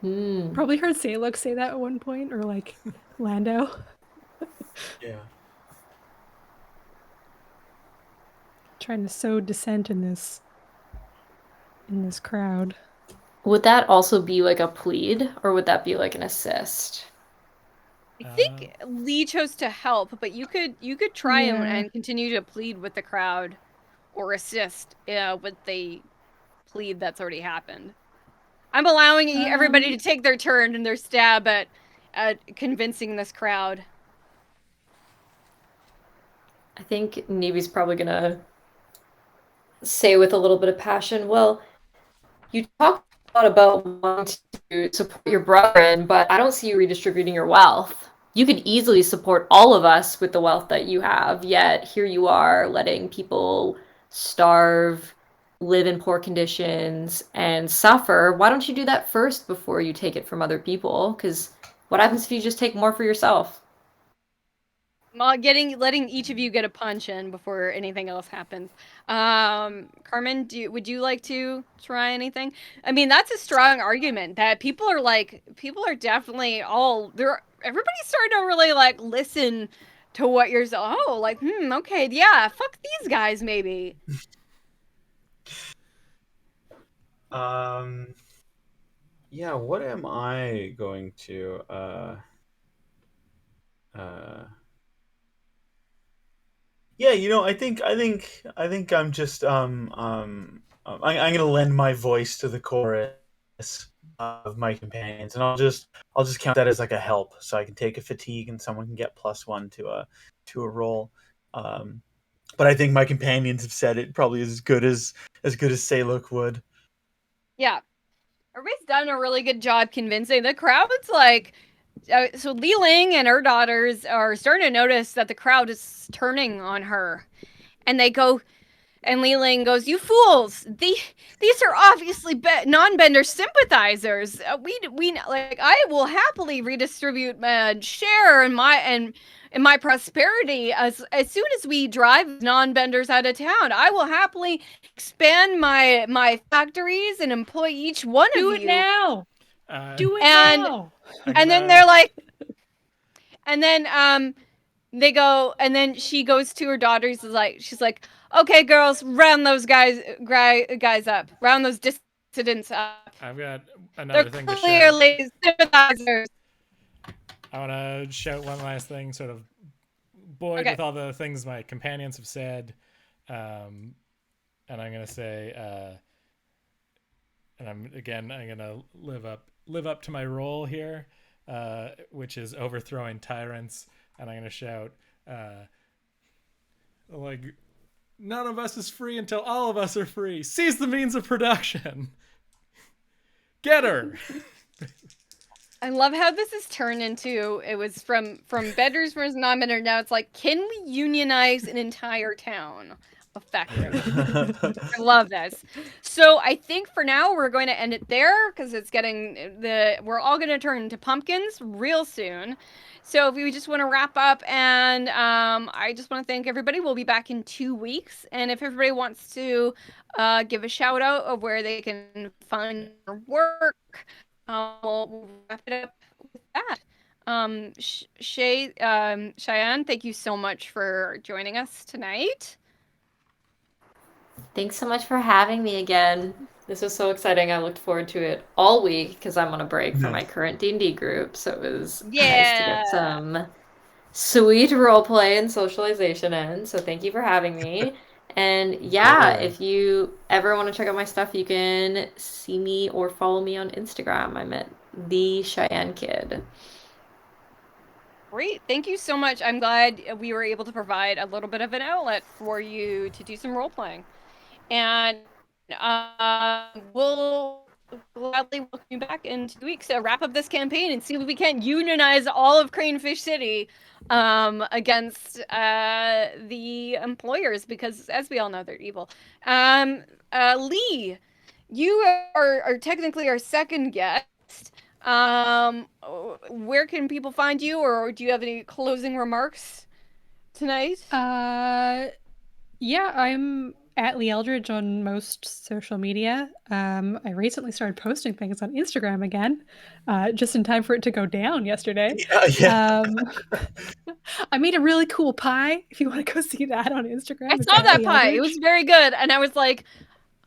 Probably heard Saluk say that at one point, or like Lando. Yeah. Trying to sow dissent in this crowd. Would that also be like a plead, or would that be like an assist? I think Lee chose to help, but you could try and continue to plead with the crowd, or assist with the plead that's already happened. I'm allowing everybody to take their turn and their stab at convincing this crowd. I think Nevy's probably gonna say with a little bit of passion, well, you talk a lot about wanting to support your brethren, but I don't see you redistributing your wealth. You could easily support all of us with the wealth that you have, yet here you are letting people starve, live in poor conditions, and suffer. Why don't you do that first before you take it from other people? Because what happens if you just take more for yourself? letting each of you get a punch in before anything else happens. Carmen, would you like to try anything? I mean, that's a strong argument that people are definitely everybody's starting to really like listen to what you're saying. Oh, like, okay, yeah, fuck these guys, maybe. Yeah, what am I going to yeah, I think I'm just I'm gonna lend my voice to the chorus of my companions, and I'll just count that as like a help, so I can take a fatigue and someone can get +1 to a roll. But I think my companions have said it probably as good as Saluk would. Yeah, everybody's done a really good job convincing the crowd's like. So Li Ling and her daughters are starting to notice that the crowd is turning on her, and they go. And Li Ling goes, "You fools! These are obviously non-bender sympathizers. We like I will happily redistribute my share in my prosperity as soon as we drive non-benders out of town. I will happily expand my factories and employ each one of you. Do it now. Do it now." And then they're like, and then they go, and then she goes to her daughters. She's like, "Okay, girls, round those guys up. Round those dissidents up. I've got another thing to shout. Clearly sympathizers." I want to shout one last thing, sort of buoyed with all the things my companions have said, and I'm gonna say, and I'm gonna live up to my role here, which is overthrowing tyrants. And I'm going to shout, like, none of us is free until all of us are free. Seize the means of production. Get her. I love how this has turned into, it was from benders versus non-bender. Now it's like, can we unionize an entire town? Effectively. I love this. So I think for now we're going to end it there because it's we're all going to turn into pumpkins real soon. So if we just want to wrap up, and I just want to thank everybody. We'll be back in 2 weeks, and if everybody wants to give a shout out of where they can find their work, we'll wrap it up with that. Cheyenne, thank you so much for joining us tonight. Thanks so much for having me again. This was so exciting. I looked forward to it all week because I'm on a break from my current D&D group, so it was nice to get some sweet roleplay and socialization in. So thank you for having me. And yeah, if you ever want to check out my stuff, you can see me or follow me on Instagram. I'm at the Cheyenne Kid. Great. Thank you so much. I'm glad we were able to provide a little bit of an outlet for you to do some role playing. And we'll gladly welcome you back in 2 weeks to wrap up this campaign and see if we can unionize all of Cranefish City against the employers, because as we all know, they're evil. Lee, you are technically our second guest. Where can people find you, or do you have any closing remarks tonight? Yeah, I'm at Lee Eldridge on most social media. I recently started posting things on Instagram again, just in time for it to go down yesterday. Yeah. I made a really cool pie. If you want to go see that on Instagram. I saw that pie. It was very good. And I was like,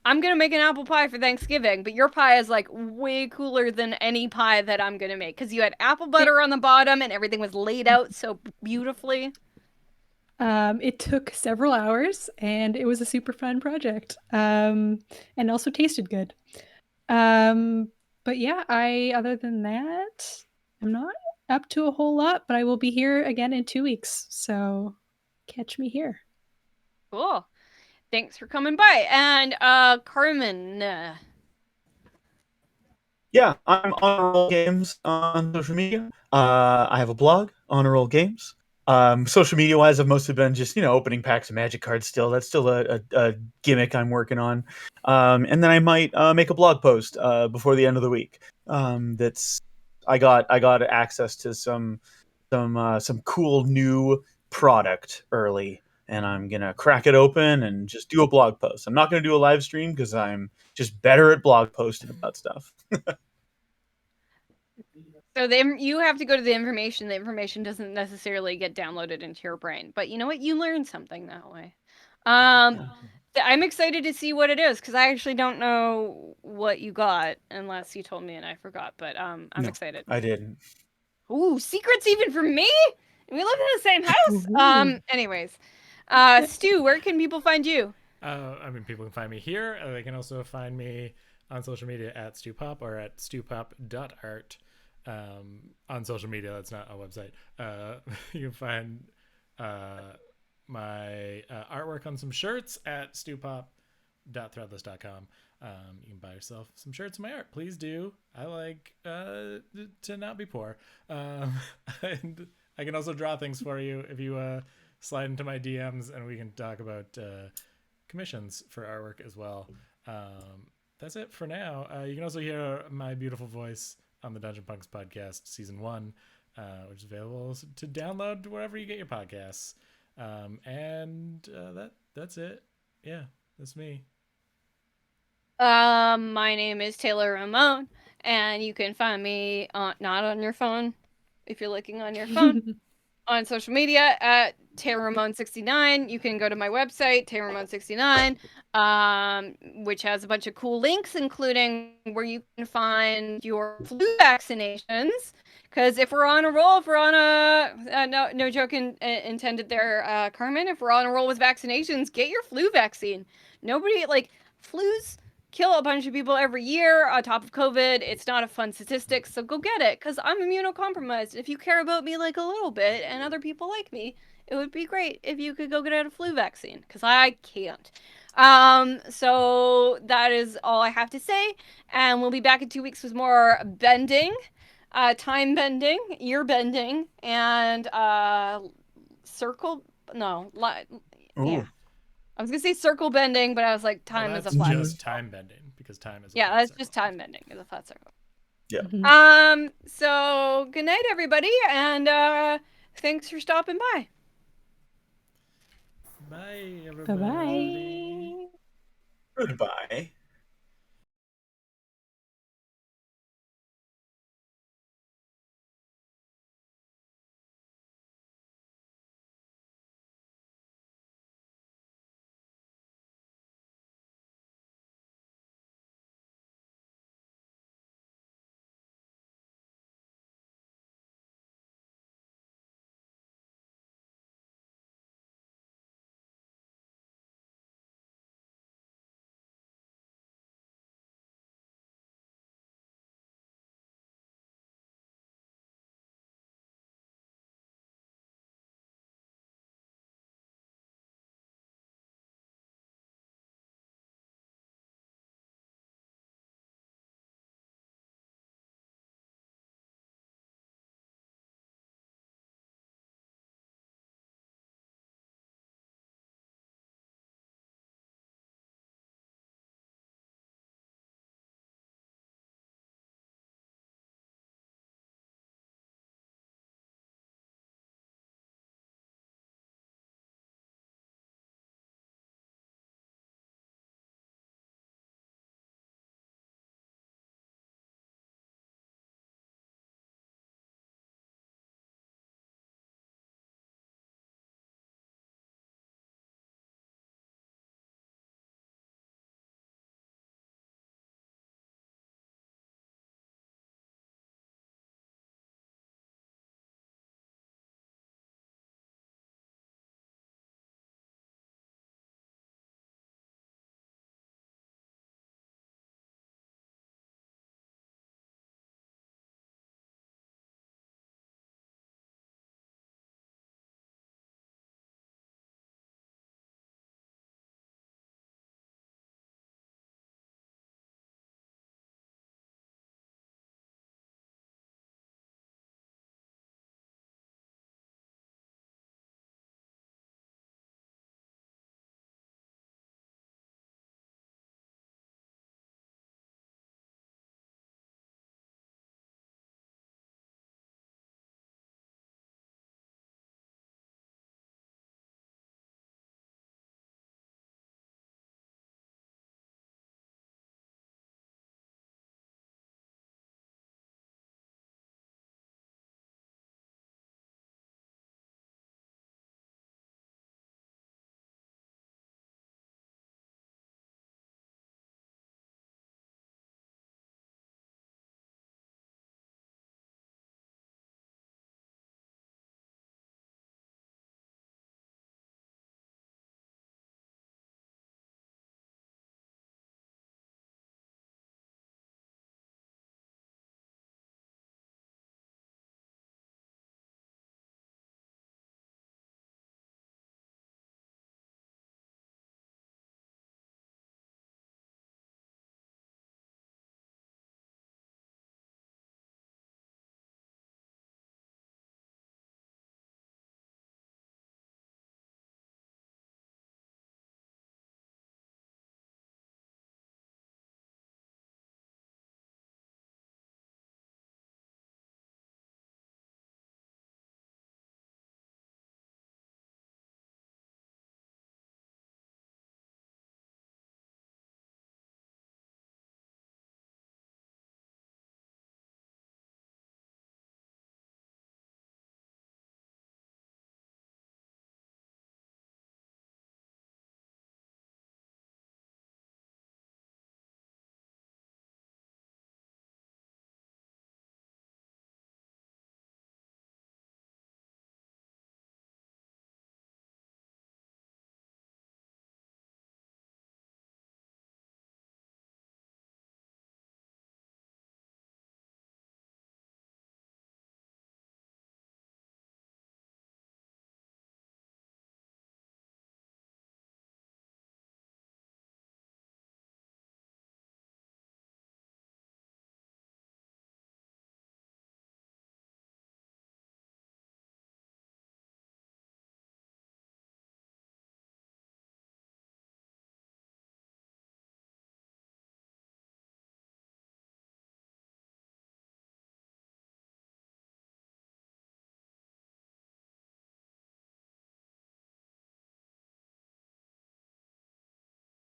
I'm going to make an apple pie for Thanksgiving, but your pie is like way cooler than any pie that I'm going to make, because you had apple butter on the bottom and everything was laid out so beautifully. It took several hours and it was a super fun project, and also tasted good. But yeah, other than that, I'm not up to a whole lot, but I will be here again in 2 weeks, so catch me here. Cool. Thanks for coming by. And Carmen. Yeah, I'm on Roll Games on social media. I have a blog, Honor Roll Games. Social media wise, I've mostly been just opening packs of Magic cards. Still, that's still a gimmick I'm working on. And then I might make a blog post before the end of the week. I got access to some cool new product early, and I'm gonna crack it open and just do a blog post. I'm not gonna do a live stream because I'm just better at blog posting about stuff. So you have to go to the information. The information doesn't necessarily get downloaded into your brain, but you know what? You learn something that way. I'm excited to see what it is because I actually don't know what you got unless you told me and I forgot. But I'm No, excited. I didn't. Ooh, secrets even from me? We live in the same house. Ooh. Anyways, Stu, where can people find you? I mean, people can find me here. They can also find me on social media at stupop or at stupop.art. On social media, that's not a website. You can find my artwork on some shirts at stupop.threadless.com. You can buy yourself some shirts of my art. Please do. I like to not be poor. And I can also draw things for you if you slide into my DMs, and we can talk about commissions for artwork as well. That's it for now. You can also hear my beautiful voice on the Dungeon Punks podcast season 1, which is available to download wherever you get your podcasts. And that's it. Yeah, that's me. My name is Taylor Ramon, and you can find me not on your phone if you're looking on your phone. On social media at TaylorRamon69. You can go to my website, TaylorRamon69, which has a bunch of cool links, including where you can find your flu vaccinations. Because if we're on a roll, if we're on no joke intended there, Carmen, if we're on a roll with vaccinations, get your flu vaccine. Nobody, flus kill a bunch of people every year on top of COVID. It's not a fun statistic, so go get it, because I'm immunocompromised. If you care about me like a little bit and other people like me, it would be great if you could go get a flu vaccine, because I can't. So that is all I have to say, and we'll be back in 2 weeks with more bending, time bending, ear bending, and circle, no, yeah. Ooh. I was gonna say circle bending, but I was like, time is a That's flat. just time bending, because time is a Yeah, flat that's circle. just time bending is a flat circle. Yeah. So good night, everybody, and thanks for stopping by. Bye, everybody. Bye-bye. Goodbye.